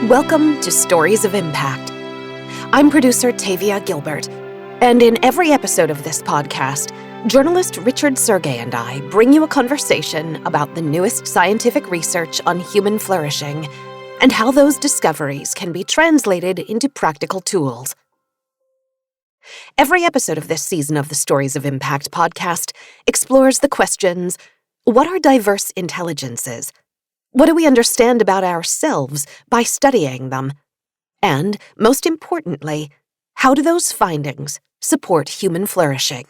Welcome to Stories of Impact. I'm producer Tavia Gilbert, and in every episode of this podcast, journalist Richard Sergey and I bring you a conversation about the newest scientific research on human flourishing and how those discoveries can be translated into practical tools. Every episode of this season of the Stories of Impact podcast explores the questions: what are diverse intelligences? What do we understand about ourselves by studying them? And, most importantly, how do those findings support human flourishing?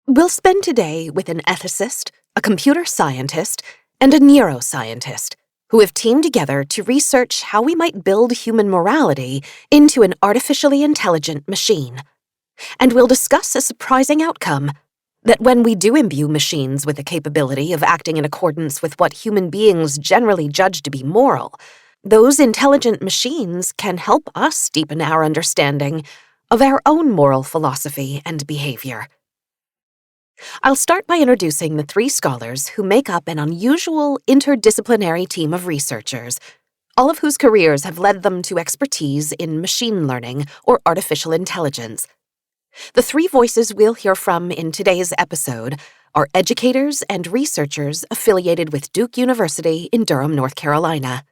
We'll spend today with an ethicist, a computer scientist, and a neuroscientist who have teamed together to research how we might build human morality into an artificially intelligent machine. And we'll discuss a surprising outcome: that when we do imbue machines with the capability of acting in accordance with what human beings generally judge to be moral, those intelligent machines can help us deepen our understanding of our own moral philosophy and behavior. I'll start by introducing the three scholars who make up an unusual interdisciplinary team of researchers, all of whose careers have led them to expertise in machine learning or artificial intelligence. The three voices we'll hear from in today's episode are educators and researchers affiliated with Duke University in Durham, North Carolina.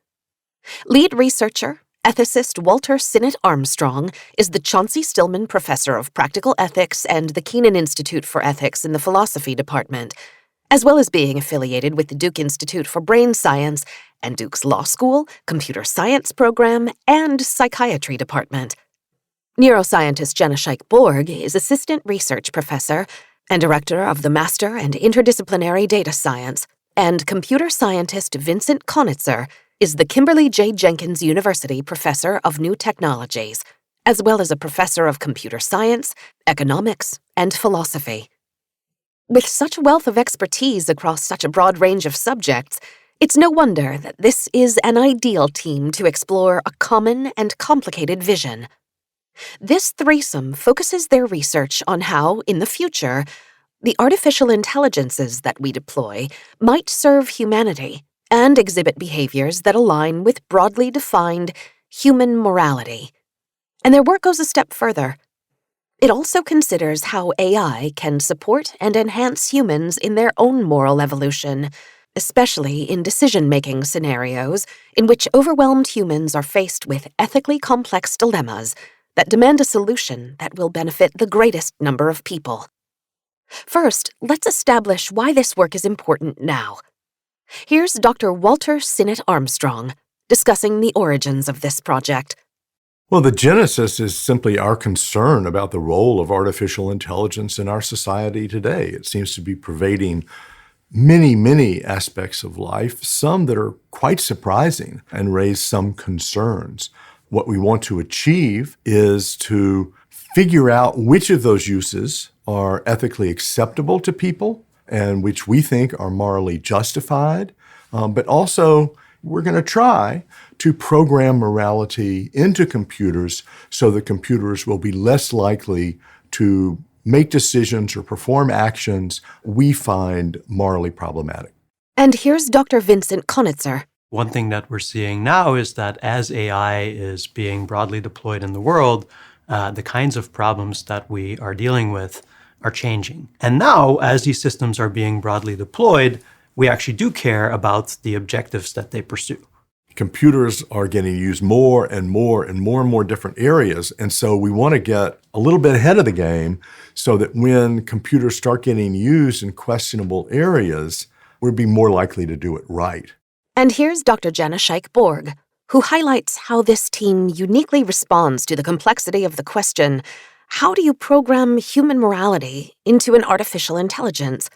Lead researcher, ethicist Walter Sinnott-Armstrong is the Chauncey Stillman Professor of Practical Ethics and the Keenan Institute for Ethics in the Philosophy Department, as well as being affiliated with the Duke Institute for Brain Science and Duke's Law School, Computer Science Program, and Psychiatry Department. Neuroscientist Jana Schaich Borg is Assistant Research Professor and Director of the Master and Interdisciplinary Data Science, and computer scientist Vincent Conitzer is the Kimberly J. Jenkins University Professor of New Technologies, as well as a Professor of Computer Science, Economics, and Philosophy. With such a wealth of expertise across such a broad range of subjects, it's no wonder that this is an ideal team to explore a common and complicated vision. This threesome focuses their research on how, in the future, the artificial intelligences that we deploy might serve humanity and exhibit behaviors that align with broadly defined human morality. And their work goes a step further. It also considers how AI can support and enhance humans in their own moral evolution, especially in decision-making scenarios in which overwhelmed humans are faced with ethically complex dilemmas that demand a solution that will benefit the greatest number of people. First, let's establish why this work is important now. Here's Dr. Walter Sinnott-Armstrong discussing the origins of this project. Well, the genesis is simply our concern about the role of artificial intelligence in our society today. It seems to be pervading many aspects of life, some that are quite surprising and raise some concerns. What we want to achieve is to figure out which of those uses are ethically acceptable to people and which we think are morally justified. But also, we're going to try to program morality into computers so that computers will be less likely to make decisions or perform actions we find morally problematic. And here's Dr. Vincent Conitzer. One thing that we're seeing now is that as AI is being broadly deployed in the world, the kinds of problems that we are dealing with are changing. And now, as these systems are being broadly deployed, we actually do care about the objectives that they pursue. Computers are getting used more and more different areas. And so we want to get a little bit ahead of the game so that when computers start getting used in questionable areas, we'll be more likely to do it right. And here's Dr. Jana Schaich Borg, who highlights how this team uniquely responds to the complexity of the question: how do you program human morality into an artificial intelligence?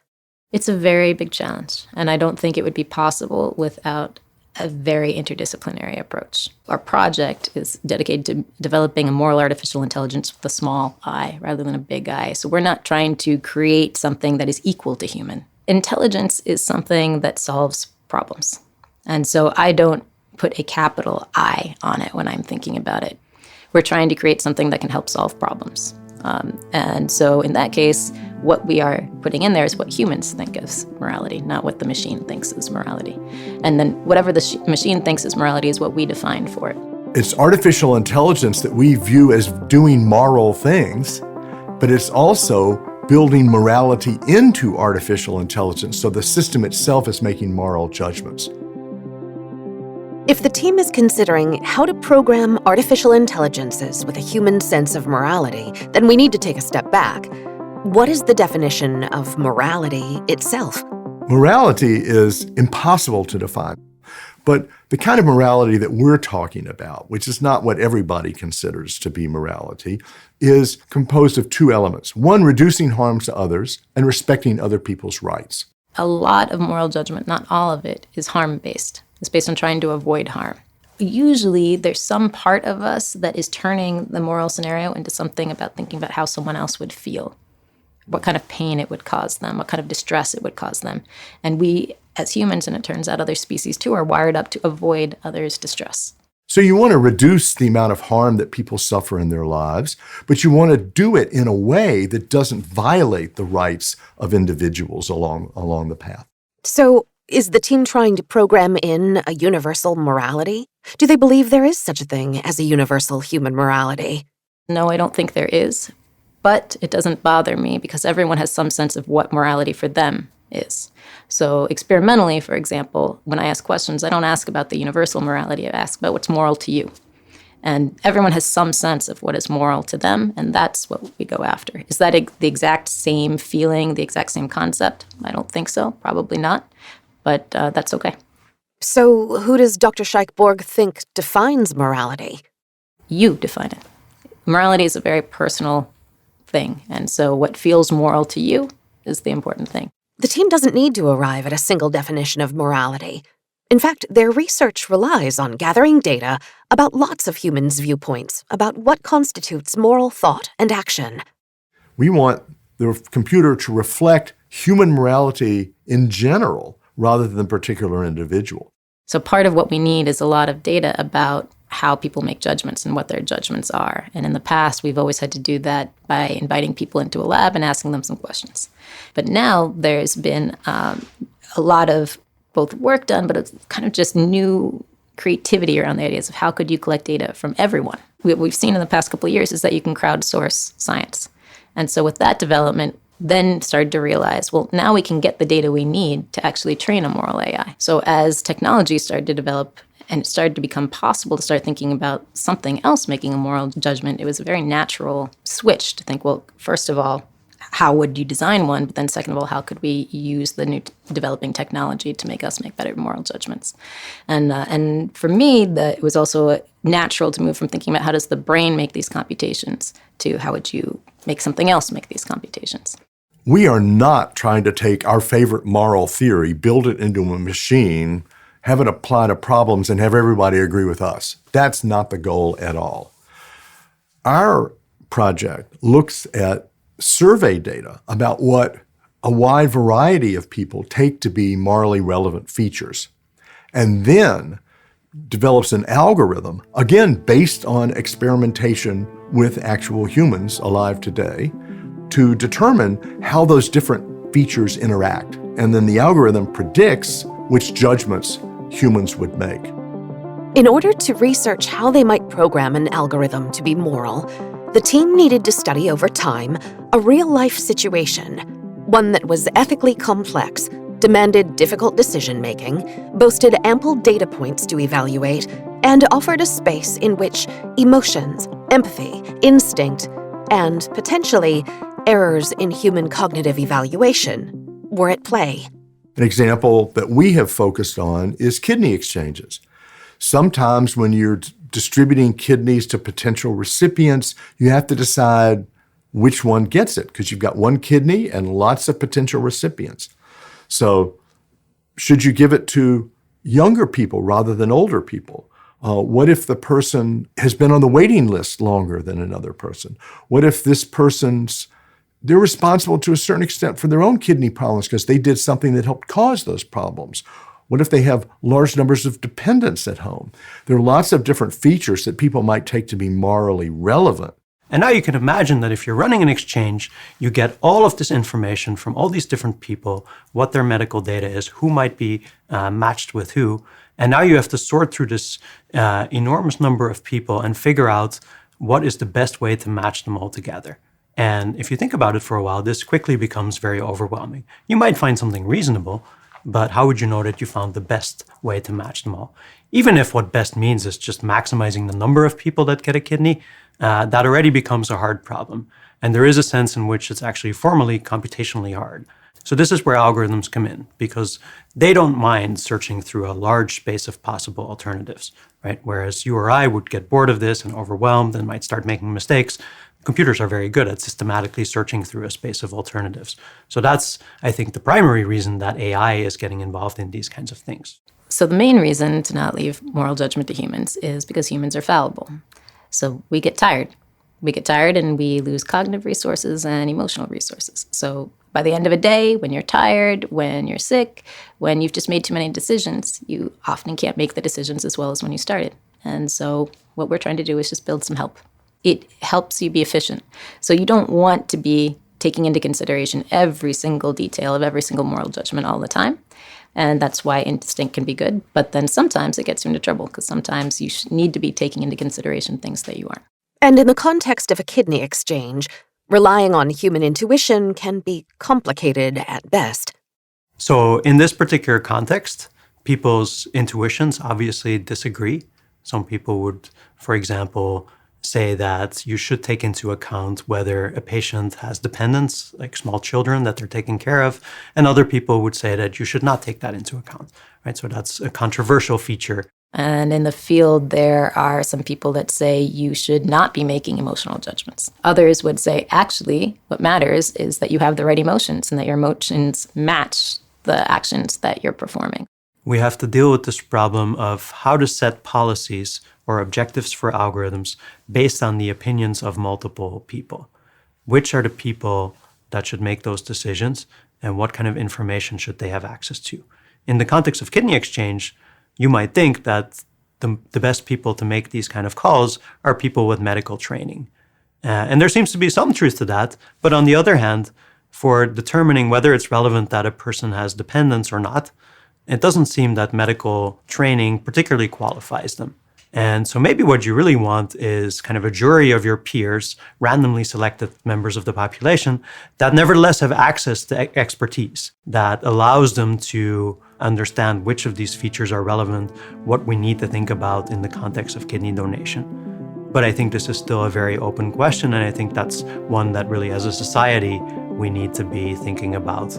It's a very big challenge, and I don't think it would be possible without a very interdisciplinary approach. Our project is dedicated to developing a moral artificial intelligence with a small I rather than a big I. So we're not trying to create something that is equal to human. Intelligence is something that solves problems. And so I don't put a capital I on it when I'm thinking about it. We're trying to create something that can help solve problems. And so in that case, what we are putting in there is what humans think is morality, not what the machine thinks is morality. And then whatever the machine thinks is morality is what we define for it. It's artificial intelligence that we view as doing moral things, but it's also building morality into artificial intelligence, so the system itself is making moral judgments. If the team is considering how to program artificial intelligences with a human sense of morality, then we need to take a step back. What is the definition of morality itself? Morality is impossible to define. But the kind of morality that we're talking about, which is not what everybody considers to be morality, is composed of two elements. One, reducing harm to others and respecting other people's rights. A lot of moral judgment, not all of it, is harm-based. It's based on trying to avoid harm. Usually, there's some part of us that is turning the moral scenario into something about thinking about how someone else would feel, what kind of pain it would cause them, what kind of distress it would cause them. And we, as humans, and it turns out other species too, are wired up to avoid others' distress. So you want to reduce the amount of harm that people suffer in their lives, but you want to do it in a way that doesn't violate the rights of individuals along the path. So, is the team trying to program in a universal morality? Do they believe there is such a thing as a universal human morality? No, I don't think there is. But it doesn't bother me because everyone has some sense of what morality for them is. So experimentally, for example, when I ask questions, I don't ask about the universal morality. I ask about what's moral to you. And everyone has some sense of what is moral to them, and that's what we go after. Is that the exact same feeling, the exact same concept? I don't think so. Probably not. But that's okay. So who does Dr. Schaich Borg think defines morality? You define it. Morality is a very personal thing, and so what feels moral to you is the important thing. The team doesn't need to arrive at a single definition of morality. In fact, their research relies on gathering data about lots of humans' viewpoints about what constitutes moral thought and action. We want the computer to reflect human morality in general rather than the particular individual. So part of what we need is a lot of data about how people make judgments and what their judgments are. And in the past, we've always had to do that by inviting people into a lab and asking them some questions. But now there's been a lot of both work done, but it's kind of just new creativity around the ideas of how could you collect data from everyone. What we've seen in the past couple of years is that you can crowdsource science. And so with that development, then started to realize, well, now we can get the data we need to actually train a moral AI. So as technology started to develop and it started to become possible to start thinking about something else making a moral judgment, it was a very natural switch to think, well, first of all, how would you design one? But then second of all, how could we use the new developing technology to make us make better moral judgments? And for me, it was also natural to move from thinking about how does the brain make these computations to how would you make something else make these computations. We are not trying to take our favorite moral theory, build it into a machine, have it apply to problems, and have everybody agree with us. That's not the goal at all. Our project looks at survey data about what a wide variety of people take to be morally relevant features, and then develops an algorithm, again, based on experimentation with actual humans alive today, to determine how those different features interact. And then the algorithm predicts which judgments humans would make. In order to research how they might program an algorithm to be moral, the team needed to study over time a real-life situation, one that was ethically complex, demanded difficult decision-making, boasted ample data points to evaluate, and offered a space in which emotions, empathy, instinct, and, potentially, errors in human cognitive evaluation were at play. An example that we have focused on is kidney exchanges. Sometimes when you're distributing kidneys to potential recipients, you have to decide which one gets it because you've got one kidney and lots of potential recipients. So should you give it to younger people rather than older people? What if the person has been on the waiting list longer than another person? What if this they're responsible to a certain extent for their own kidney problems because they did something that helped cause those problems? What if they have large numbers of dependents at home? There are lots of different features that people might take to be morally relevant. And now you can imagine that if you're running an exchange, you get all of this information from all these different people, what their medical data is, who might be matched with who. And now you have to sort through this enormous number of people and figure out what is the best way to match them all together. And if you think about it for a while, this quickly becomes very overwhelming. You might find something reasonable, but how would you know that you found the best way to match them all? Even if what best means is just maximizing the number of people that get a kidney, that already becomes a hard problem. And there is a sense in which it's actually formally computationally hard. So this is where algorithms come in, because they don't mind searching through a large space of possible alternatives, right? Whereas you or I would get bored of this and overwhelmed and might start making mistakes. Computers are very good at systematically searching through a space of alternatives. So that's, I think, the primary reason that AI is getting involved in these kinds of things. So the main reason to not leave moral judgment to humans is because humans are fallible. So we get tired. We get tired and we lose cognitive resources and emotional resources. So by the end of a day, when you're tired, when you're sick, when you've just made too many decisions, you often can't make the decisions as well as when you started. And so what we're trying to do is just build some help. It helps you be efficient. So you don't want to be taking into consideration every single detail of every single moral judgment all the time. And that's why instinct can be good. But then sometimes it gets you into trouble because sometimes you need to be taking into consideration things that you aren't. And in the context of a kidney exchange, relying on human intuition can be complicated at best. So in this particular context, people's intuitions obviously disagree. Some people would, for example, say that you should take into account whether a patient has dependents, like small children that they're taking care of, and other people would say that you should not take that into account, right? So that's a controversial feature. And in the field, there are some people that say you should not be making emotional judgments. Others would say, actually, what matters is that you have the right emotions and that your emotions match the actions that you're performing. We have to deal with this problem of how to set policies or objectives for algorithms based on the opinions of multiple people. Which are the people that should make those decisions, and what kind of information should they have access to? In the context of kidney exchange, you might think that the best people to make these kind of calls are people with medical training. And there seems to be some truth to that. But on the other hand, for determining whether it's relevant that a person has dependents or not, it doesn't seem that medical training particularly qualifies them. And so maybe what you really want is kind of a jury of your peers, randomly selected members of the population, that nevertheless have access to expertise that allows them to understand which of these features are relevant, what we need to think about in the context of kidney donation. But I think this is still a very open question, and I think that's one that really, as a society, we need to be thinking about.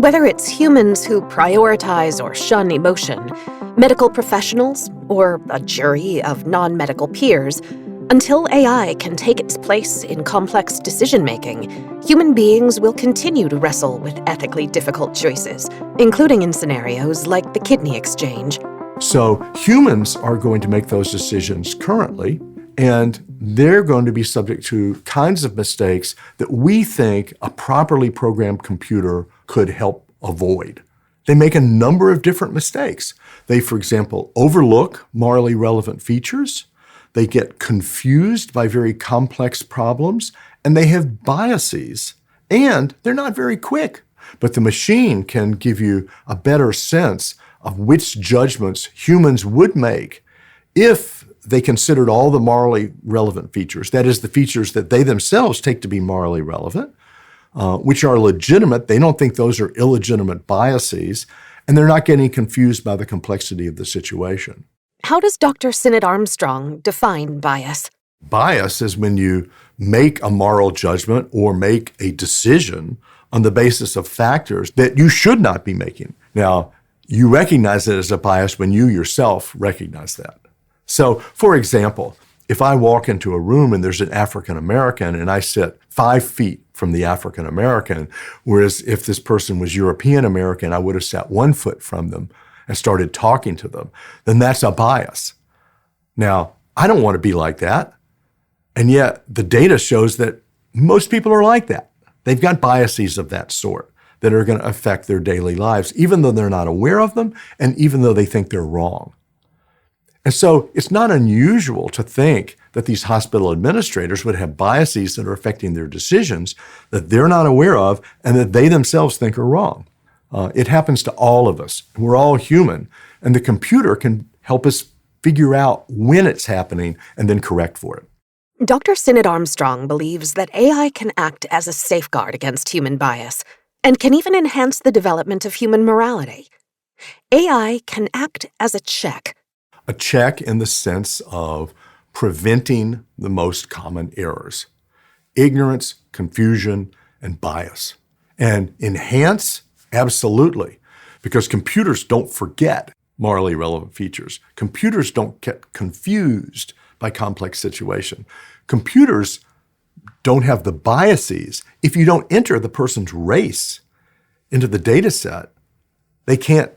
Whether it's humans who prioritize or shun emotion, medical professionals, or a jury of non-medical peers, until AI can take its place in complex decision-making, human beings will continue to wrestle with ethically difficult choices, including in scenarios like the kidney exchange. So humans are going to make those decisions currently, and they're going to be subject to kinds of mistakes that we think a properly programmed computer could help avoid. They make a number of different mistakes. They, for example, overlook morally relevant features. They get confused by very complex problems, and they have biases, and they're not very quick. But the machine can give you a better sense of which judgments humans would make if they considered all the morally relevant features, that is, the features that they themselves take to be morally relevant, which are legitimate. They don't think those are illegitimate biases, and they're not getting confused by the complexity of the situation. How does Dr. Sinnott-Armstrong define bias? Bias is when you make a moral judgment or make a decision on the basis of factors that you should not be making. Now, you recognize it as a bias when you yourself recognize that. So, for example, if I walk into a room and there's an African American and I sit 5 feet from the African American, whereas if this person was European American, I would have sat 1 foot from them and started talking to them, then that's a bias. Now, I don't want to be like that. And yet the data shows that most people are like that. They've got biases of that sort that are going to affect their daily lives, even though they're not aware of them and even though they think they're wrong. And so it's not unusual to think that these hospital administrators would have biases that are affecting their decisions that they're not aware of and that they themselves think are wrong. It happens to all of us. We're all human, and the computer can help us figure out when it's happening and then correct for it. Dr. Sinnott-Armstrong believes that AI can act as a safeguard against human bias and can even enhance the development of human morality. AI can act as a check. A check in the sense of preventing the most common errors: ignorance, confusion, and bias. And enhance, absolutely, because computers don't forget morally relevant features. Computers don't get confused by complex situations. Computers don't have the biases. If you don't enter the person's race into the data set, they can't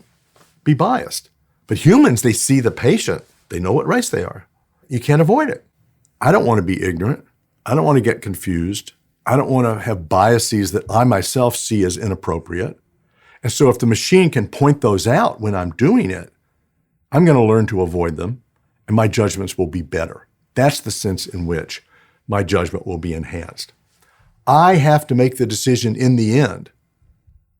be biased. But humans, they see the patient. They know what race they are. You can't avoid it. I don't want to be ignorant. I don't want to get confused. I don't want to have biases that I myself see as inappropriate. And so if the machine can point those out when I'm doing it, I'm going to learn to avoid them, and my judgments will be better. That's the sense in which my judgment will be enhanced. I have to make the decision in the end,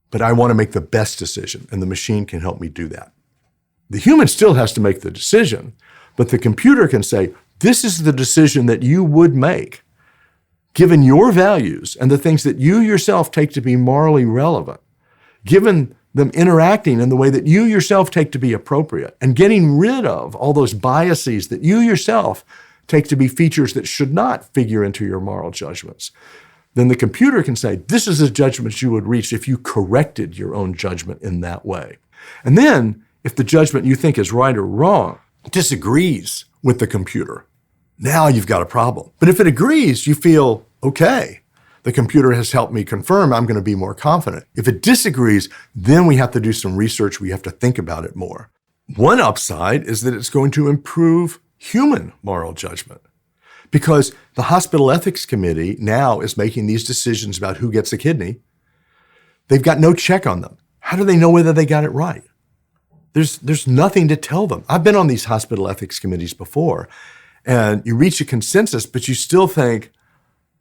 but I want to make the best decision, and the machine can help me do that. The human still has to make the decision, but the computer can say, this is the decision that you would make, given your values and the things that you yourself take to be morally relevant, given them interacting in the way that you yourself take to be appropriate, and getting rid of all those biases that you yourself take to be features that should not figure into your moral judgments. Then the computer can say, this is the judgment you would reach if you corrected your own judgment in that way. And then, if the judgment you think is right or wrong disagrees with the computer, now you've got a problem. But if it agrees, you feel, okay, the computer has helped me confirm I'm going to be more confident. If it disagrees, then we have to do some research. We have to think about it more. One upside is that it's going to improve human moral judgment, because the hospital ethics committee now is making these decisions about who gets a kidney. They've got no check on them. How do they know whether they got it right? There's nothing to tell them. I've been on these hospital ethics committees before, and you reach a consensus, but you still think,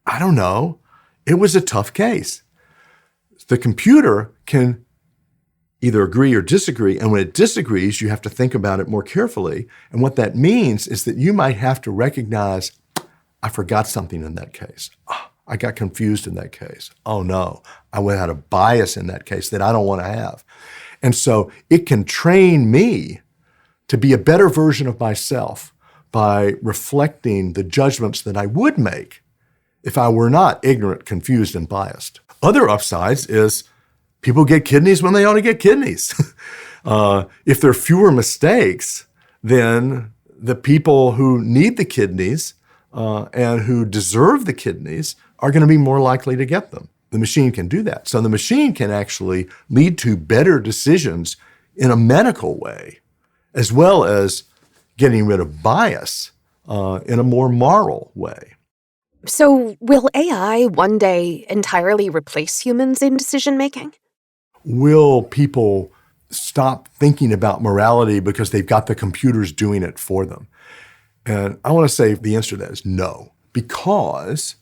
I don't know, it was a tough case. The computer can either agree or disagree, and when it disagrees, you have to think about it more carefully. And what that means is that you might have to recognize, I forgot something in that case. Oh, I got confused in that case. Oh no, I had a bias in that case that I don't want to have. And so it can train me to be a better version of myself by reflecting the judgments that I would make if I were not ignorant, confused, and biased. Other upsides is people get kidneys when they ought to get kidneys. If there are fewer mistakes, then the people who need the kidneys and who deserve the kidneys are going to be more likely to get them. The machine can do that. So the machine can actually lead to better decisions in a medical way, as well as getting rid of bias in a more moral way. So will AI one day entirely replace humans in decision-making? Will people stop thinking about morality because they've got the computers doing it for them? And I want to say the answer to that is no, because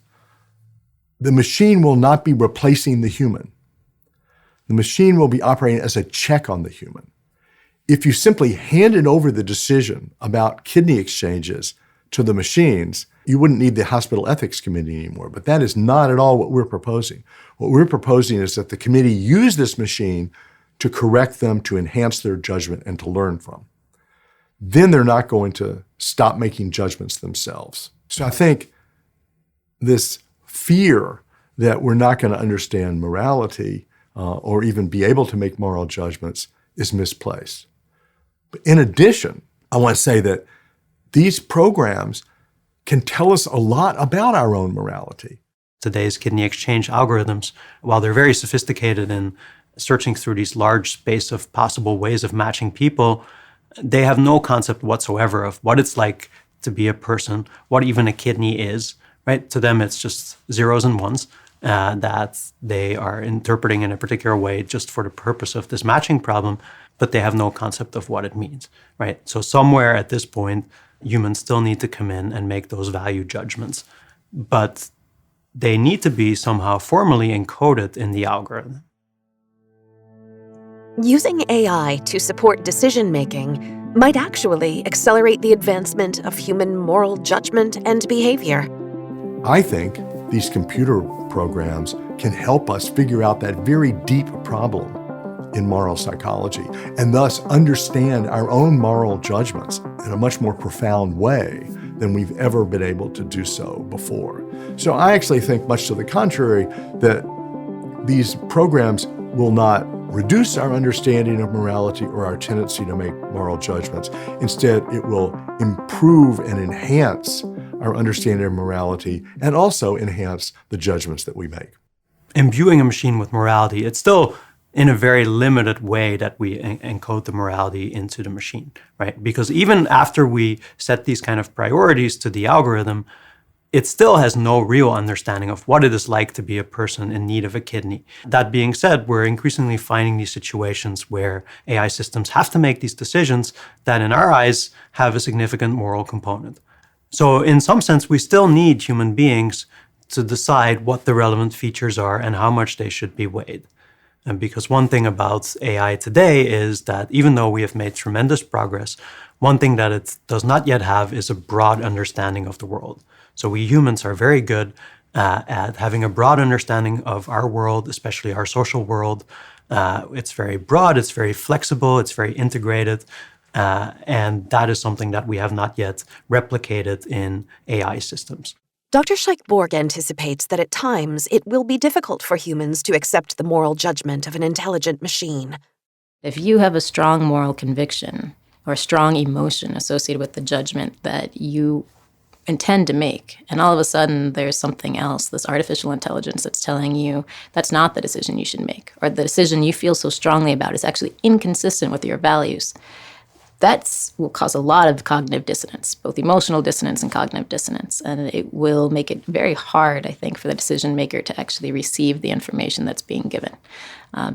the machine will not be replacing the human. The machine will be operating as a check on the human. If you simply handed over the decision about kidney exchanges to the machines, you wouldn't need the hospital ethics committee anymore. But that is not at all what we're proposing. What we're proposing is that the committee use this machine to correct them, to enhance their judgment, and to learn from. Then they're not going to stop making judgments themselves. So I think this fear that we're not going to understand morality or even be able to make moral judgments is misplaced. But in addition, I want to say that these programs can tell us a lot about our own morality. Today's kidney exchange algorithms, while they're very sophisticated in searching through these large space of possible ways of matching people, they have no concept whatsoever of what it's like to be a person, what even a kidney is, right? To them, it's just zeros and ones. that they are interpreting in a particular way just for the purpose of this matching problem, but they have no concept of what it means, right? So somewhere at this point, humans still need to come in and make those value judgments, but they need to be somehow formally encoded in the algorithm. Using AI to support decision-making might actually accelerate the advancement of human moral judgment and behavior. I think these computer programs can help us figure out that very deep problem in moral psychology and thus understand our own moral judgments in a much more profound way than we've ever been able to do so before. So I actually think, much to the contrary, that these programs will not reduce our understanding of morality or our tendency to make moral judgments. Instead, it will improve and enhance our understanding of morality and also enhance the judgments that we make. Imbuing a machine with morality, it's still in a very limited way that we encode the morality into the machine, right? Because even after we set these kind of priorities to the algorithm, it still has no real understanding of what it is like to be a person in need of a kidney. That being said, we're increasingly finding these situations where AI systems have to make these decisions that in our eyes have a significant moral component. So in some sense, we still need human beings to decide what the relevant features are and how much they should be weighed. And because one thing about AI today is that even though we have made tremendous progress, one thing that it does not yet have is a broad understanding of the world. So we humans are very good at having a broad understanding of our world, especially our social world. It's very broad, it's very flexible, it's very integrated. And that is something that we have not yet replicated in AI systems. Dr. Schaich Borg anticipates that at times it will be difficult for humans to accept the moral judgment of an intelligent machine. If you have a strong moral conviction or strong emotion associated with the judgment that you intend to make, and all of a sudden there's something else, this artificial intelligence that's telling you that's not the decision you should make, or the decision you feel so strongly about is actually inconsistent with your values, that will cause a lot of cognitive dissonance, both emotional dissonance and cognitive dissonance. And it will make it very hard, I think, for the decision maker to actually receive the information that's being given.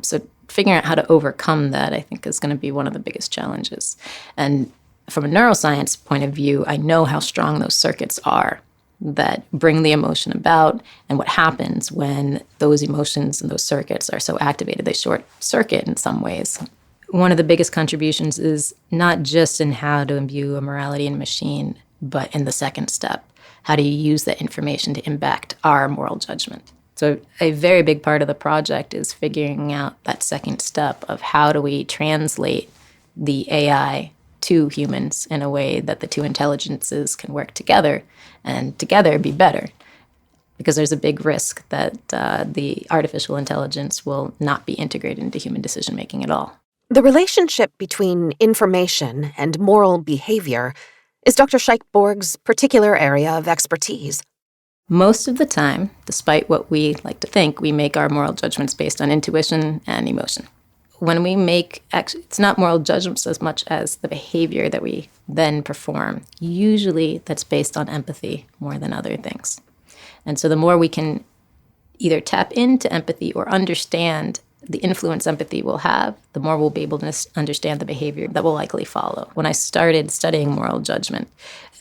So figuring out how to overcome that, I think, is going to be one of the biggest challenges. And from a neuroscience point of view, I know how strong those circuits are that bring the emotion about and what happens when those emotions and those circuits are so activated. They short circuit in some ways. One of the biggest contributions is not just in how to imbue a morality in a machine, but in the second step. How do you use that information to impact our moral judgment? So a very big part of the project is figuring out that second step of how do we translate the AI to humans in a way that the two intelligences can work together and together be better. Because there's a big risk that the artificial intelligence will not be integrated into human decision-making at all. The relationship between information and moral behavior is Dr. Schaich Borg's particular area of expertise. Most of the time, despite what we like to think, we make our moral judgments based on intuition and emotion. When we make, it's not moral judgments as much as the behavior that we then perform. Usually that's based on empathy more than other things. And so the more we can either tap into empathy or understand the influence empathy will have, the more we'll be able to understand the behavior that will likely follow. When I started studying moral judgment,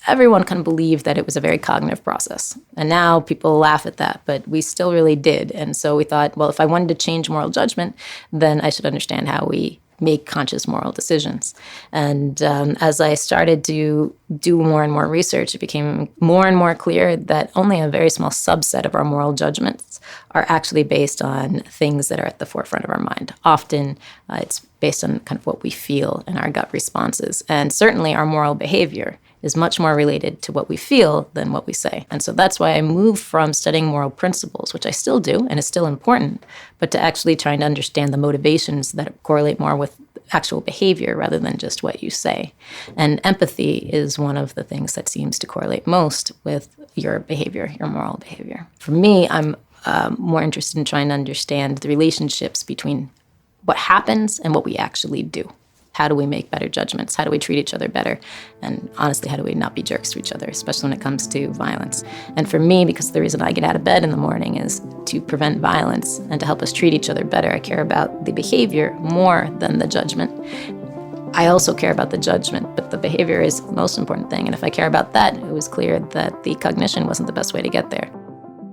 everyone kind of believed that it was a very cognitive process. And now people laugh at that, but we still really did. And so we thought, well, if I wanted to change moral judgment, then I should understand how we make conscious moral decisions. And as I started to do more and more research, it became more and more clear that only a very small subset of our moral judgments are actually based on things that are at the forefront of our mind. Often it's based on kind of what we feel and our gut responses. And certainly our moral behavior is much more related to what we feel than what we say. And so that's why I moved from studying moral principles, which I still do and is still important, but to actually trying to understand the motivations that correlate more with actual behavior rather than just what you say. And empathy is one of the things that seems to correlate most with your behavior, your moral behavior. For me, I'm more interested in trying to understand the relationships between what happens and what we actually do. how do we make better judgments? How do we treat each other better? And honestly, how do we not be jerks to each other, especially when it comes to violence? And for me, because the reason I get out of bed in the morning is to prevent violence and to help us treat each other better, I care about the behavior more than the judgment. I also care about the judgment, but the behavior is the most important thing. And if I care about that, it was clear that the cognition wasn't the best way to get there.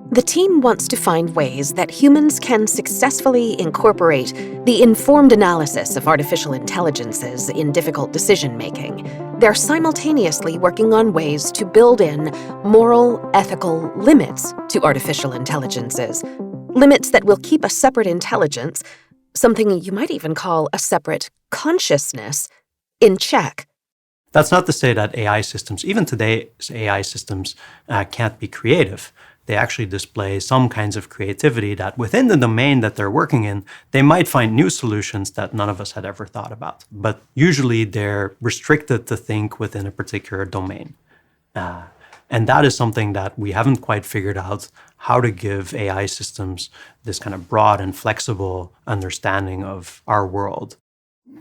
The team wants to find ways that humans can successfully incorporate the informed analysis of artificial intelligences in difficult decision-making. They're simultaneously working on ways to build in moral, ethical limits to artificial intelligences, limits that will keep a separate intelligence, something you might even call a separate consciousness, in check. That's not to say that AI systems, even today's AI systems, can't be creative. They actually display some kinds of creativity that within the domain that they're working in, they might find new solutions that none of us had ever thought about. But usually they're restricted to think within a particular domain. And that is something that we haven't quite figured out, how to give AI systems this kind of broad and flexible understanding of our world.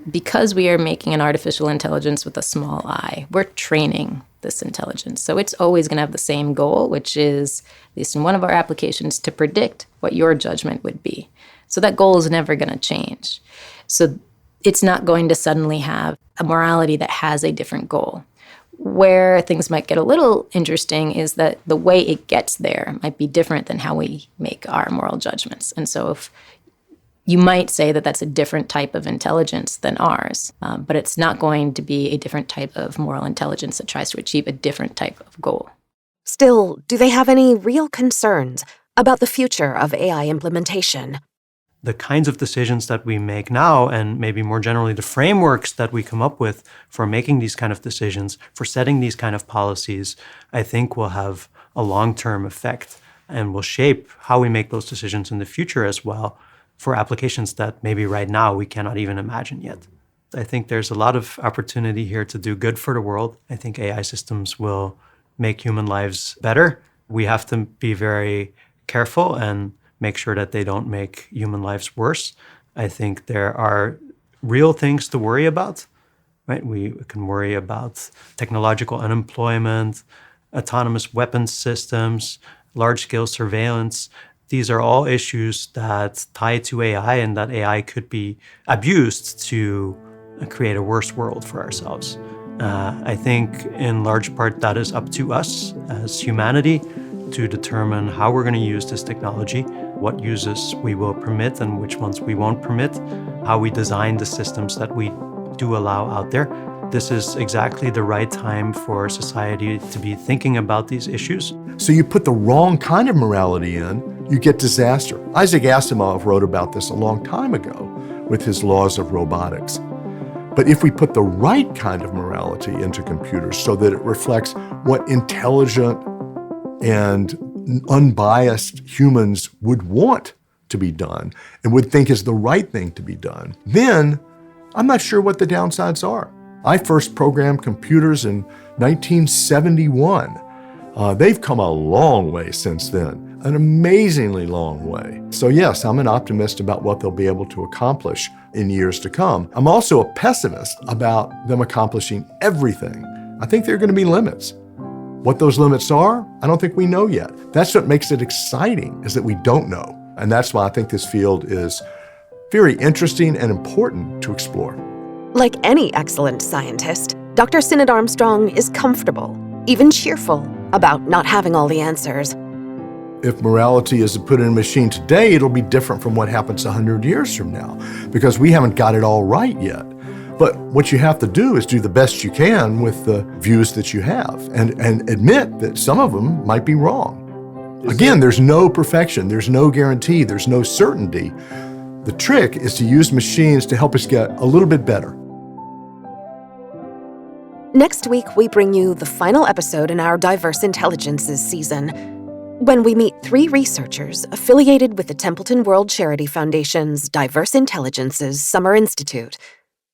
Because we are making an artificial intelligence with a small I, we're training this intelligence. So it's always going to have the same goal, which is, at least in one of our applications, to predict what your judgment would be. So that goal is never going to change. So it's not going to suddenly have a morality that has a different goal. Where things might get a little interesting is that the way it gets there might be different than how we make our moral judgments. And so if you might say that that's a different type of intelligence than ours, but it's not going to be a different type of moral intelligence that tries to achieve a different type of goal. Still, do they have any real concerns about the future of AI implementation? The kinds of decisions that we make now, and maybe more generally the frameworks that we come up with for making these kind of decisions, for setting these kind of policies, I think will have a long-term effect and will shape how we make those decisions in the future as well, for applications that maybe right now we cannot even imagine yet. I think there's a lot of opportunity here to do good for the world. I think AI systems will make human lives better. We have to be very careful and make sure that they don't make human lives worse. I think there are real things to worry about, right? We can worry about technological unemployment, autonomous weapons systems, large-scale surveillance. These are all issues that tie to AI and that AI could be abused to create a worse world for ourselves. I think in large part that is up to us as humanity to determine how we're going to use this technology, what uses we will permit and which ones we won't permit, how we design the systems that we do allow out there. This is exactly the right time for society to be thinking about these issues. So you put the wrong kind of morality in, you get disaster. Isaac Asimov wrote about this a long time ago with his laws of robotics. But if we put the right kind of morality into computers so that it reflects what intelligent and unbiased humans would want to be done and would think is the right thing to be done, then I'm not sure what the downsides are. I first programmed computers in 1971. They've come a long way since then, an amazingly long way. So yes, I'm an optimist about what they'll be able to accomplish in years to come. I'm also a pessimist about them accomplishing everything. I think there are going to be limits. What those limits are, I don't think we know yet. That's what makes it exciting, is that we don't know. And that's why I think this field is very interesting and important to explore. Like any excellent scientist, Dr. Sinnott-Armstrong is comfortable, even cheerful, about not having all the answers. If morality is put in a machine today, it'll be different from what happens 100 years from now, because we haven't got it all right yet. But what you have to do is do the best you can with the views that you have and admit that some of them might be wrong. Again, there's no perfection, there's no guarantee, there's no certainty. The trick is to use machines to help us get a little bit better. Next week, we bring you the final episode in our Diverse Intelligences season, when we meet 3 researchers affiliated with the Templeton World Charity Foundation's Diverse Intelligences Summer Institute.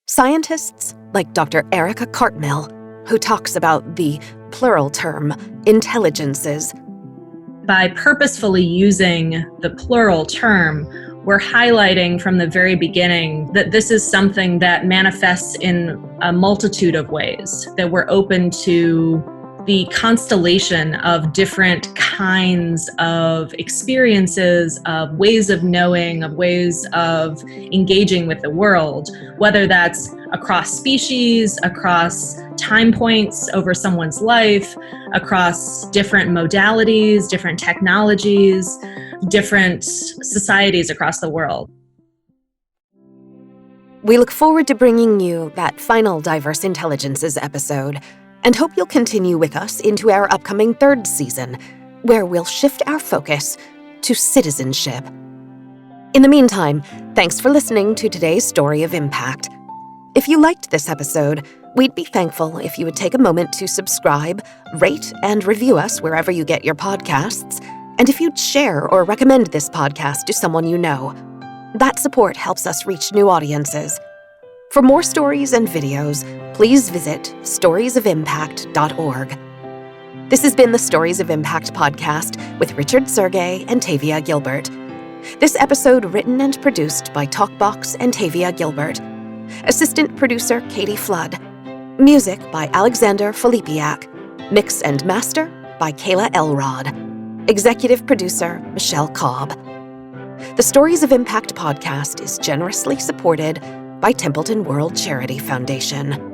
Scientists like Dr. Erica Cartmill, who talks about the plural term, intelligences. By purposefully using the plural term, we're highlighting from the very beginning that this is something that manifests in a multitude of ways, that we're open to the constellation of different kinds of experiences, of ways of knowing, of ways of engaging with the world, whether that's across species, across time points over someone's life, across different modalities, different technologies, different societies across the world. We look forward to bringing you that final Diverse Intelligences episode, and hope you'll continue with us into our upcoming third season, where we'll shift our focus to citizenship. In the meantime, thanks for listening to today's Story of Impact. If you liked this episode, we'd be thankful if you would take a moment to subscribe, rate, and review us wherever you get your podcasts, and if you'd share or recommend this podcast to someone you know. That support helps us reach new audiences. For more stories and videos, please visit storiesofimpact.org. This has been the Stories of Impact podcast with Richard Sergey and Tavia Gilbert. This episode written and produced by Talkbox and Tavia Gilbert. Assistant producer Katie Flood. Music by Alexander Filipiak. Mix and master by Kayla Elrod. Executive producer Michelle Cobb. The Stories of Impact podcast is generously supported by Templeton World Charity Foundation.